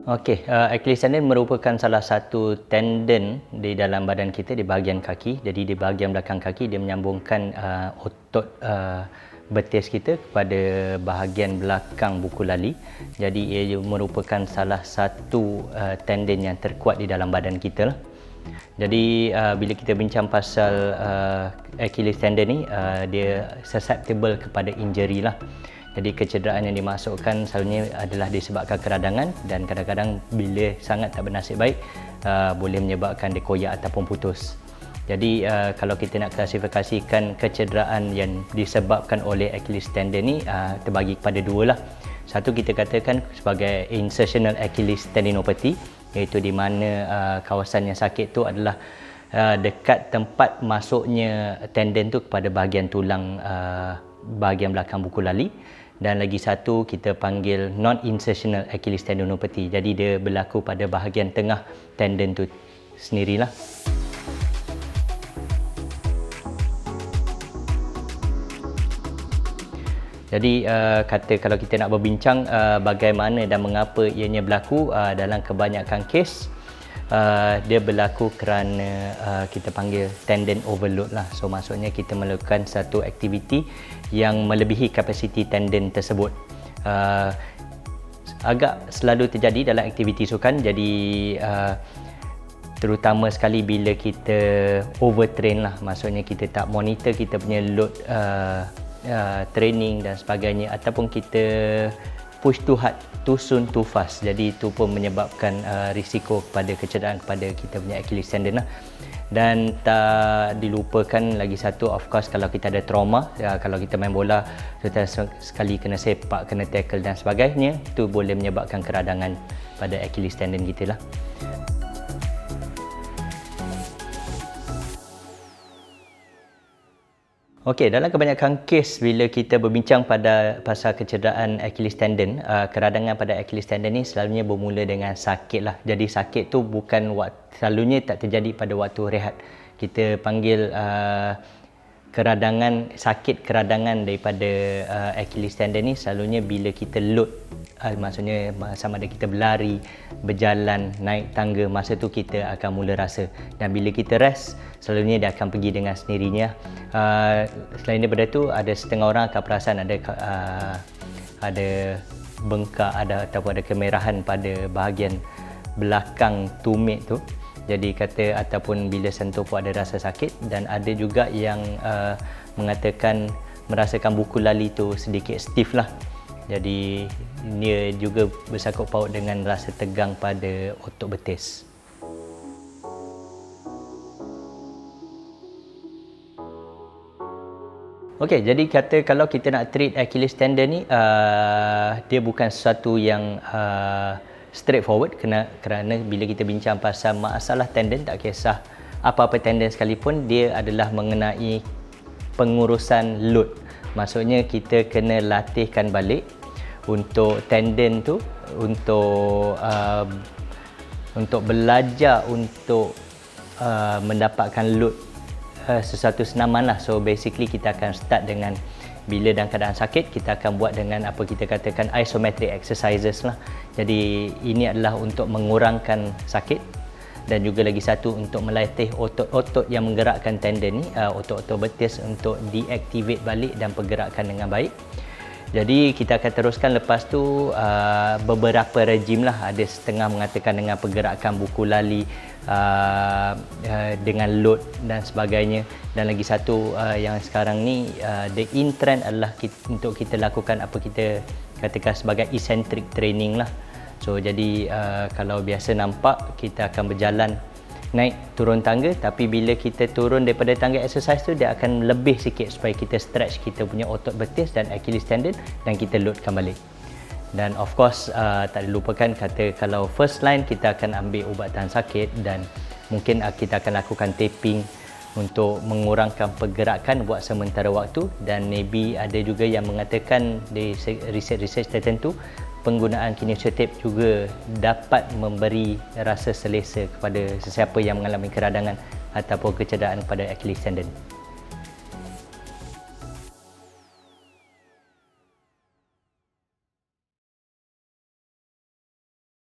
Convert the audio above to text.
Okey, Achilles tendon merupakan salah satu tendon di dalam badan kita di bahagian kaki. Jadi di bahagian belakang kaki dia menyambungkan otot betis kita kepada bahagian belakang buku lali. Jadi ia merupakan salah satu tendon yang terkuat di dalam badan kita lah. Jadi bila kita bincang pasal Achilles tendon ni, dia susceptible kepada injury lah. Jadi kecederaan yang dimasukkan selalunya adalah disebabkan keradangan, dan kadang-kadang bila sangat tak bernasib baik boleh menyebabkan dia koyak ataupun putus. Jadi kalau kita nak klasifikasikan kecederaan yang disebabkan oleh Achilles tendon ni, terbagi kepada dua lah. Satu kita katakan sebagai insertional Achilles tendinopathy, iaitu di mana kawasan yang sakit tu adalah dekat tempat masuknya tendon tu kepada bahagian tulang bahagian belakang buku lali. Dan lagi satu kita panggil non-insertional Achilles tendinopathy. Jadi dia berlaku pada bahagian tengah tendon tu sendirilah. Jadi kalau kita nak berbincang bagaimana dan mengapa ianya berlaku, dalam kebanyakan kes dia berlaku kerana kita panggil tendon overload lah. So maksudnya kita melakukan satu aktiviti yang melebihi kapasiti tendon tersebut. Agak selalu terjadi dalam aktiviti sukan. Jadi terutama sekali bila kita overtrain lah. Maksudnya kita tak monitor kita punya load training dan sebagainya, ataupun kita push too hard, too soon, too fast. Jadi itu pun menyebabkan risiko kepada kecederaan kepada kita punya Achilles tendon lah. Dan tak dilupakan lagi satu, of course, kalau kita ada trauma, kalau kita main bola sekali kena sepak, kena tackle dan sebagainya, itu boleh menyebabkan keradangan pada Achilles tendon kita lah. Okey, dalam kebanyakan kes bila kita berbincang pasal kecederaan Achilles tendon, keradangan pada Achilles tendon ni selalunya bermula dengan sakit lah. Jadi sakit tu selalunya tak terjadi pada waktu rehat. Kita panggil sakit keradangan daripada Achilles tendon ni selalunya bila kita load, maksudnya sama ada kita berlari, berjalan, naik tangga, masa tu kita akan mula rasa. Dan bila kita rest, selalunya dia akan pergi dengan sendirinya. Selain daripada tu, ada setengah orang akan perasan ada bengkak, ataupun ada kemerahan pada bahagian belakang tumit tu. Jadi ataupun bila sentuh pun ada rasa sakit. Dan ada juga yang mengatakan merasakan buku lali tu sedikit stiff lah. Jadi dia juga bersangkut paut dengan rasa tegang pada otot betis. Okey, jadi kalau kita nak treat Achilles tendon ni, dia bukan sesuatu yang straightforward, kerana bila kita bincang pasal masalah tendon, tak kisah apa-apa tendon sekalipun, dia adalah mengenai pengurusan load. Maksudnya kita kena latihkan balik untuk tendon tu untuk belajar untuk mendapatkan load sesuatu senaman lah. So basically kita akan start dengan, bila dalam keadaan sakit, kita akan buat dengan apa kita katakan isometric exercises lah. Jadi ini adalah untuk mengurangkan sakit, dan juga lagi satu untuk melatih otot-otot yang menggerakkan tendon ni, otot-otot betis, untuk deactivate balik dan pergerakan dengan baik. Jadi kita akan teruskan lepas tu beberapa rejim lah. Ada setengah mengatakan dengan pergerakan buku lali, dengan load dan sebagainya. Dan lagi satu yang sekarang ni the in trend adalah untuk kita lakukan apa kita katakan sebagai eccentric training lah. So jadi kalau biasa nampak kita akan berjalan, naik turun tangga, tapi bila kita turun daripada tangga exercise tu, dia akan lebih sikit supaya kita stretch kita punya otot betis dan Achilles tendon, dan kita loadkan balik. Dan of course tak dilupakan kalau first line kita akan ambil ubatan sakit, dan mungkin kita akan lakukan taping untuk mengurangkan pergerakan buat sementara waktu. Dan maybe ada juga yang mengatakan di research tertentu, penggunaan kinesiotape juga dapat memberi rasa selesa kepada sesiapa yang mengalami keradangan ataupun kecederaan pada Achilles tendon.